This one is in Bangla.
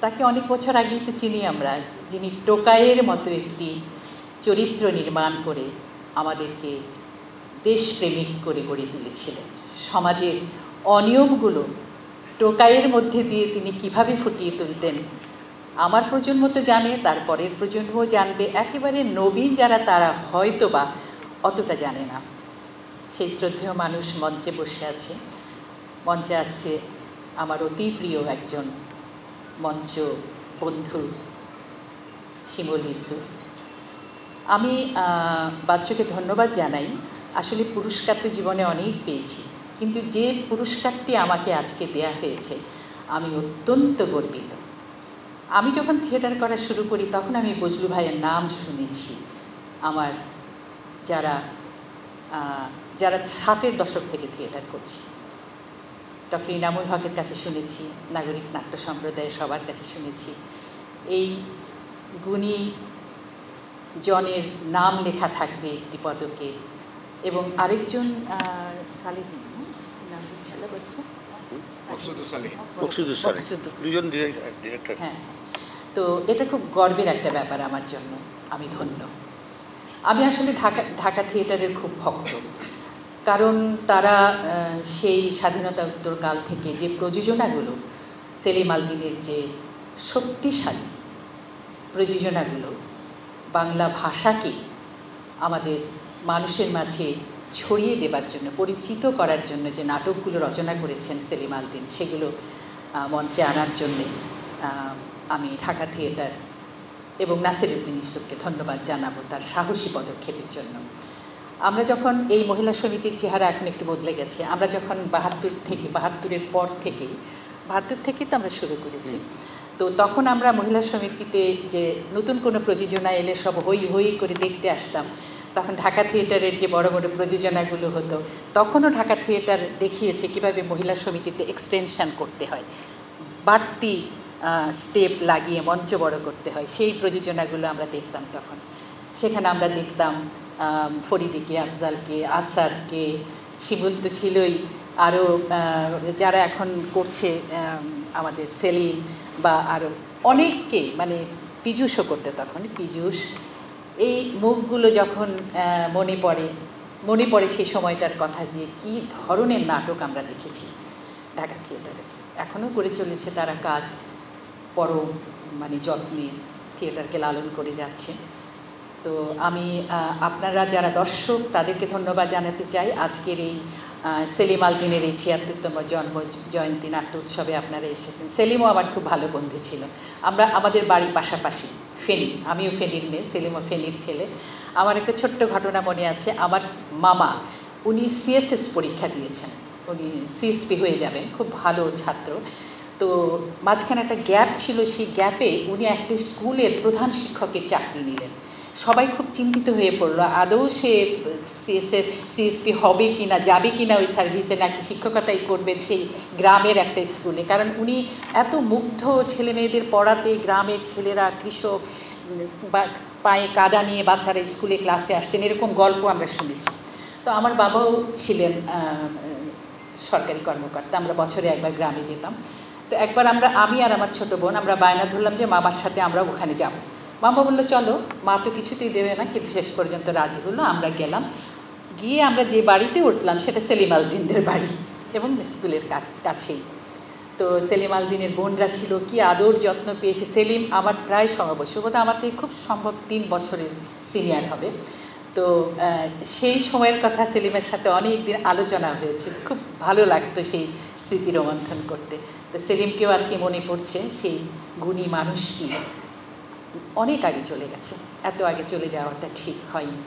তাকে অনেক বছর আগেই তো চিনি আমরা, যিনি টোকাইয়ের মতো একটি চরিত্র নির্মাণ করে আমাদেরকে দেশপ্রেমিক করে গড়ে তুলেছিলেন। সমাজের অনিয়মগুলো টোকাইয়ের মধ্যে দিয়ে তিনি কিভাবে ফুটিয়ে তুলতেন, আমার প্রজন্ম তো জানে, তারপরের প্রজন্মও জানবে, একেবারে নবীন যারা তারা হয়তো বা অতটা জানে না। সেই শ্রদ্ধেয় মানুষ মঞ্চে বসে আছে, মঞ্চে আছে আমার অতি প্রিয় একজন মঞ্চ বন্ধু শিমুল ইসু। আমি বাচ্চুকে ধন্যবাদ জানাই। আসলে পুরস্কার তো জীবনে অনেক পেয়েছি, কিন্তু যে পুরস্কারটি আমাকে আজকে দেয়া হয়েছে আমি অত্যন্ত গর্বিত। আমি যখন থিয়েটার করা শুরু করি তখন আমি বজলু ভাইয়ের নাম শুনেছি। আমার যারা 60-এর দশক থেকে থিয়েটার করছি, ডক্টর ইনামুল হকের কাছে শুনেছি, নাগরিক নাট্য সম্প্রদায়ের সবার কাছে শুনেছি। এই গুণী জনের নাম লেখা থাকবে একটি পদকে, এবং আরেকজন হ্যাঁ, তো এটা খুব গর্বের একটা ব্যাপার আমার জন্য, আমি ধন্য। আমি আসলে ঢাকা থিয়েটারের খুব ভক্ত, কারণ তারা সেই স্বাধীনতা উত্তরকাল থেকে যে প্রযোজনাগুলো, সেলিম আল দীনের যে শক্তিশালী প্রযোজনাগুলো বাংলা ভাষাকে আমাদের মানুষের মাঝে ছড়িয়ে দেবার জন্য, পরিচিত করার জন্য যে নাটকগুলো রচনা করেছেন সেলিম আল দীন, সেগুলো মঞ্চে আনার জন্যে আমি ঢাকা থিয়েটার এবং নাসিরউদ্দিন ইউসুফকে ধন্যবাদ জানাবো তার সাহসী পদক্ষেপের জন্য। আমরা যখন এই মহিলা সমিতির চেহারা এখন একটু বদলে গেছে, আমরা যখন 72-এর পর থেকেই 72 থেকেই তো আমরা শুরু করেছি, তো তখন আমরা মহিলা সমিতিতে যে নতুন কোনো প্রযোজনা এলে সব হই হই করে দেখতে আসতাম। তখন ঢাকা থিয়েটারের যে বড় বড় প্রযোজনাগুলো হতো, তখনও ঢাকা থিয়েটার দেখিয়েছে কীভাবে মহিলা সমিতিতে এক্সটেনশন করতে হয়, বাড়তি স্টেপ লাগিয়ে মঞ্চ বড় করতে হয়, সেই প্রযোজনাগুলো আমরা দেখতাম তখন। সেখানে আমরা দেখতাম ফরিদিকে, আফজালকে, আসাদকে, শিমুল তো ছিলই, আরও যারা এখন করছে আমাদের সেলিম বা আরও অনেককে, মানে পীযূষও করতে তখন, পীযূষ। এই মুখগুলো যখন মনে পড়ে সেই সময়টার কথা, যে কী ধরনের নাটক আমরা দেখেছি ঢাকা থিয়েটারে। এখনও করে চলেছে তারা কাজ, বড় মানে যত্নে থিয়েটারকে লালন করে যাচ্ছে। তো আমি আপনারা যারা দর্শক তাদেরকে ধন্যবাদ জানাতে চাই। আজকের এই সেলিম আল দীনের এই 76তম জন্ম জয়ন্তী নাট্য উৎসবে আপনারা এসেছেন। সেলিমও আমার খুব ভালো বন্ধু ছিল, আমাদের বাড়ি পাশাপাশি, ফেনী, আমিও ফেনীর মেয়ে, সেলিমও ফেনীর ছেলে। আমার একটা ছোট্ট ঘটনা মনে আছে, আমার মামা উনি সিএসএস পরীক্ষা দিয়েছেন, উনি সিএসপি হয়ে যাবেন, খুব ভালো ছাত্র। তো মাঝখানে একটা গ্যাপ ছিল, সেই গ্যাপে উনি একটা স্কুলের প্রধান শিক্ষকের চাকরি নিলেন। সবাই খুব চিন্তিত হয়ে পড়লো, আদৌ সে সিএসপি হবে কি না, যাবে কি না ওই সার্ভিসে, নাকি শিক্ষকতাই করবেন সেই গ্রামের একটা স্কুলে। কারণ উনি এত মুগ্ধ ছেলে মেয়েদের পড়াতে, গ্রামের ছেলেরা কৃষক, বা পায়ে কাদা নিয়ে বাচ্চারা স্কুলে ক্লাসে আসছেন, এরকম গল্প আমরা শুনেছি। তো আমার বাবাও ছিলেন সরকারি কর্মকর্তা, আমরা বছরে একবার গ্রামে যেতাম। তো একবার আমি আর আমার ছোটো বোন আমরা বায়না ধরলাম যে মামার সাথে আমরা ওখানে যাব। মামা বললো চলো, মা তো কিছুতেই দেবে না, কিন্তু শেষ পর্যন্ত রাজি হলো। আমরা গেলাম, গিয়ে আমরা যে বাড়িতে উঠলাম সেটা সেলিম আল দীনদের বাড়ি, এবং স্কুলের কাছেই। তো সেলিম আল দীনের বোনরা ছিল, কি আদর যত্ন পেয়েছে। সেলিম আমার প্রায় সমবয়সী, বোধ আমার থেকে খুব সম্ভব 3 বছরের সিনিয়র হবে। তো সেই সময়ের কথা সেলিমের সাথে অনেক দিন আলোচনা হয়েছে, খুব ভালো লাগতো সেই স্মৃতি রোমন্থন করতে। তো সেলিমকেও আজকে মনে পড়ছে, সেই গুণী মানুষটি অনেক আগে চলে গেছে, এত আগে চলে যাওয়াটা ঠিক হয়নি।